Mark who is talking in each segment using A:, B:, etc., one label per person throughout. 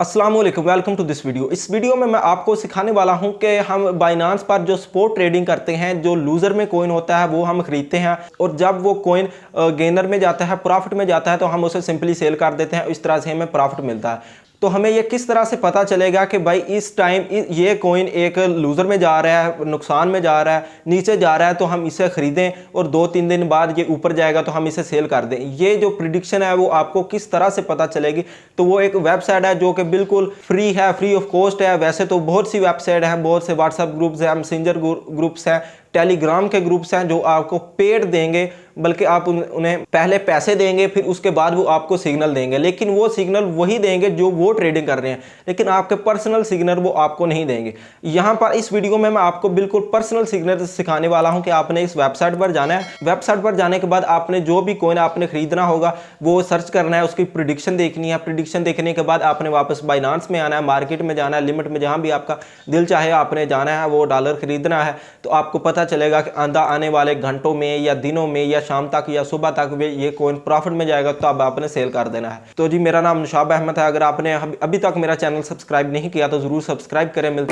A: अस्सलाम वालेकुम, welcome to this video. इस वीडियो में मैं आपको सिखाने वाला हूं कि हम बाइनांस पर जो स्पॉट ट्रेडिंग करते हैं, जो लूज़र में कॉइन होता है वो हम खरीदते हैं और जब वो कॉइन गेनर में जाता है, प्रॉफिट में जाता है तो हम उसे सिंपली सेल कर देते हैं। इस तरह से हमें प्रॉफिट मिलता है। तो हमें ये किस तरह से पता चलेगा कि भाई इस टाइम ये कॉइन एक लूज़र में जा रहा है, नुकसान में जा रहा है, नीचे जा रहा है, तो हम इसे खरीदें और 2-3 दिन बाद ये ऊपर जाएगा तो हम इसे सेल कर दें। ये जो प्रिडिक्शन है वो आपको किस तरह से पता चलेगी? तो वो एक वेबसाइट है जो कि बिल्कुल फ्री है, फ्री ऑफ कॉस्ट है। वैसे तो बहुत सी वेबसाइट हैं, बहुत से व्हाट्सएप ग्रुप्स हैं, मैसेंजर ग्रुप्स हैं, टेलीग्राम के ग्रुप्स हैं जो आपको पेड देंगे, बल्कि आप उन्हें पहले पैसे देंगे, फिर उसके बाद वो आपको सिग्नल देंगे। लेकिन वो सिग्नल वही देंगे जो वो ट्रेडिंग कर रहे हैं, लेकिन आपके पर्सनल सिग्नल वो आपको नहीं देंगे। यहाँ पर इस वीडियो में मैं आपको बिल्कुल पर्सनल सिग्नल सिखाने वाला हूँ कि आपने इस वेबसाइट पर जाना है। वेबसाइट पर जाने के बाद आपने जो भी कॉइन आपने खरीदना होगा वो सर्च करना है, उसकी प्रिडिक्शन देखनी है। प्रिडिक्शन देखने के बाद आपने वापस बाइनांस में आना है, मार्केट में जाना है, लिमिट में जहाँ भी आपका दिल चाहे आपने जाना है, वो डॉलर खरीदना है। तो आपको पता चलेगा कि आने वाले घंटों में या दिनों में या शाम तक या सुबह तक ये कॉइन प्रॉफिट में जाएगा, तो अब आपने सेल कर देना है। तो जी, मेरा नाम निशाब अहमद है। अगर आपने अभी तक मेरा चैनल सब्सक्राइब नहीं किया तो जरूर सब्सक्राइब करें।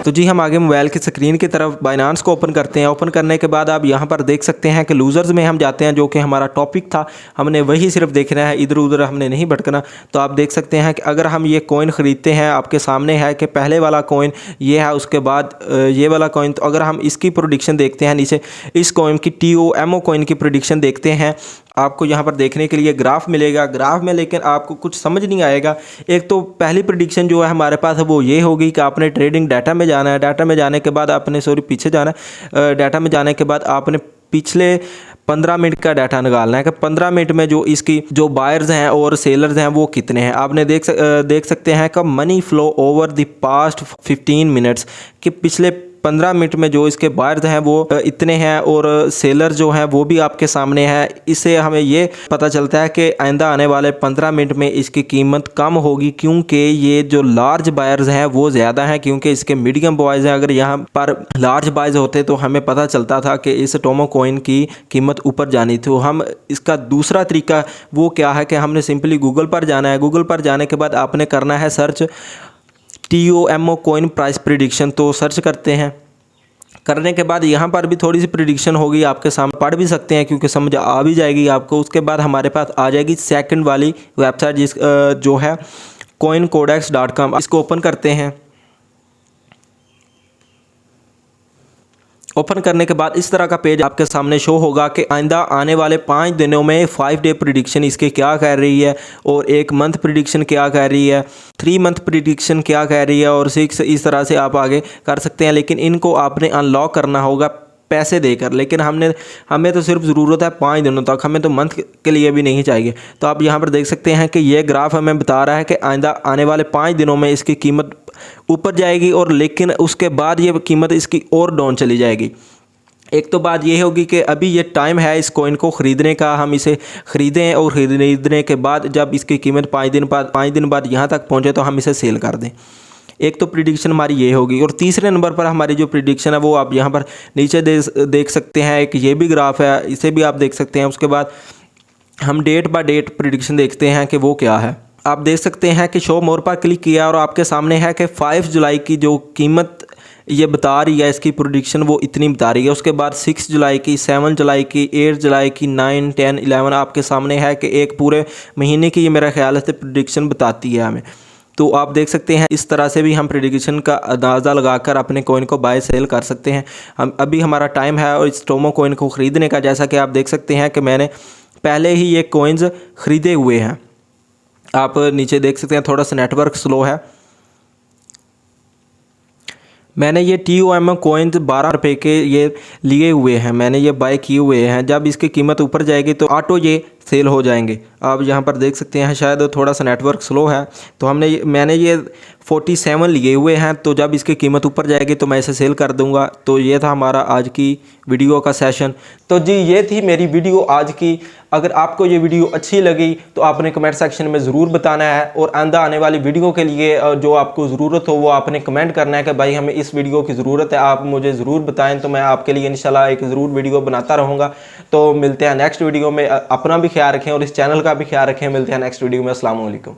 A: तो जी, हम आगे मोबाइल की स्क्रीन की तरफ बाइनांस को ओपन करते हैं। ओपन करने के बाद आप यहाँ पर देख सकते हैं कि लूज़र्स में हम जाते हैं, जो कि हमारा टॉपिक था। हमने वही सिर्फ देखना है, इधर उधर हमने नहीं भटकना। तो आप देख सकते हैं कि अगर हम ये कॉइन ख़रीदते हैं, आपके सामने है कि पहले वाला कॉइन ये है, उसके बाद ये वाला कॉइन। तो अगर हम इसकी प्रोडिक्शन देखते हैं, नीचे इस कॉइन की TOMO कॉइन की प्रोडिक्शन देखते हैं, आपको यहाँ पर देखने के लिए ग्राफ मिलेगा। ग्राफ में लेकिन आपको कुछ समझ नहीं आएगा। एक तो पहली प्रेडिक्शन जो है हमारे पास वो ये होगी कि आपने ट्रेडिंग डाटा में जाना है। डाटा में जाने के बाद आपने पीछे जाना है। डाटा में जाने के बाद आपने पिछले 15 मिनट का डाटा निकालना है कि 15 मिनट में जो इसकी जो बायर्स हैं और सेलर्स हैं वो कितने हैं। आपने देख सकते हैं कि money flow over the past 15 minutes, कि पिछले 15 मिनट में जो इसके बायर्स हैं वो इतने हैं और सेलर जो हैं वो भी आपके सामने हैं। इससे हमें ये पता चलता है कि आइंदा आने वाले 15 मिनट में इसकी कीमत कम होगी, क्योंकि ये जो लार्ज बायर्स हैं वो ज़्यादा हैं, क्योंकि इसके मीडियम बॉयज़ हैं। अगर यहाँ पर लार्ज बायर्स होते तो हमें पता चलता था कि इस टोमो कॉइन की कीमत ऊपर जानी थी। तो हम इसका दूसरा तरीका वो क्या है कि हमने सिंपली गूगल पर जाना है। गूगल पर जाने के बाद आपने करना है search TOMO coin price prediction. तो सर्च करते हैं। करने के बाद यहाँ पर भी थोड़ी सी प्रिडिक्शन होगी, आपके सामने पढ़ भी सकते हैं क्योंकि समझ आ भी जाएगी आपको। उसके बाद हमारे पास आ जाएगी सेकंड वाली वेबसाइट जो है coincodex.com। इसको ओपन करते हैं। ओपन करने के बाद इस तरह का पेज आपके सामने शो होगा कि आइंदा आने वाले 5 दिनों में 5 डे प्रिडिक्शन इसके क्या कह रही है, और 1 मंथ प्रिडिक्शन क्या कह रही है, 3 मंथ प्रिडिक्शन क्या कह रही है, और 6। इस तरह से आप आगे कर सकते हैं। लेकिन इनको आपने अनलॉक करना होगा पैसे देकर। लेकिन हमें तो सिर्फ ज़रूरत है 5 दिनों तक, हमें तो मंथ के लिए भी नहीं चाहिए। तो आप यहाँ पर देख सकते हैं कि ये ग्राफ हमें बता रहा है कि आइंदा आने वाले 5 दिनों में इसकी कीमत ऊपर जाएगी, और लेकिन उसके बाद ये कीमत इसकी और डाउन चली जाएगी। एक तो बात ये होगी कि अभी ये टाइम है इस कॉइन को ख़रीदने का, हम इसे ख़रीदें और ख़रीदने के बाद जब इसकी कीमत 5 दिन बाद यहाँ तक पहुँचे तो हम इसे सेल कर दें। एक तो प्रिडिक्शन हमारी ये होगी। और तीसरे नंबर पर हमारी जो प्रिडिक्शन है वो आप यहाँ पर नीचे देख सकते हैं। एक ये भी ग्राफ है, इसे भी आप देख सकते हैं। उसके बाद हम डेट बाय डेट प्रिडिक्शन देखते हैं कि वो क्या है। आप देख सकते हैं कि शो मोर पर क्लिक किया और आपके सामने है कि 5 जुलाई की जो कीमत ये बता रही है, इसकी प्रोडिक्शन वो इतनी बता रही है। उसके बाद 6 जुलाई की, 7 जुलाई की, 8 जुलाई की, 9, 10, 11 आपके सामने है कि एक पूरे महीने की ये मेरा ख्याल है प्रोडिक्शन बताती है हमें। तो आप देख सकते हैं इस तरह से भी हम प्रेडिक्शन का अंदाज़ा लगाकर अपने कॉइन को बाय सेल कर सकते हैं। अभी हमारा टाइम है और इस टोमो कॉइन को ख़रीदने का। जैसा कि आप देख सकते हैं कि मैंने पहले ही ये कॉइन्स ख़रीदे हुए हैं। आप नीचे देख सकते हैं, थोड़ा सा नेटवर्क स्लो है। मैंने ये TOMO कॉइन्स 12 रुपये के ये लिए हुए हैं, मैंने ये बाय किए हुए हैं। जब इसकी कीमत ऊपर जाएगी तो ऑटो ये सेल हो जाएंगे। आप यहाँ पर देख सकते हैं, शायद थोड़ा सा नेटवर्क स्लो है, तो मैंने ये 47 लिए हुए हैं, तो जब इसकी कीमत ऊपर जाएगी तो मैं इसे सेल कर दूंगा। तो ये था हमारा आज की वीडियो का सेशन। तो जी ये थी मेरी वीडियो आज की। अगर आपको ये वीडियो अच्छी लगी तो आपने कमेंट सेक्शन में ज़रूर बताना है, और आंदा आने वाली वीडियो के लिए जो आपको ज़रूरत हो वो आपने कमेंट करना है कि भाई हमें इस वीडियो की ज़रूरत है, आप मुझे ज़रूर बताएं, तो मैं आपके लिए इंशाल्लाह एक ज़रूर वीडियो बनाता रहूँगा। तो मिलते हैं नेक्स्ट वीडियो में। अपना भी ख्याल रखें और इस चैनल का भी ख्याल रखें। मिलते हैं नेक्स्ट वीडियो में। अस्सलाम वालेकुम।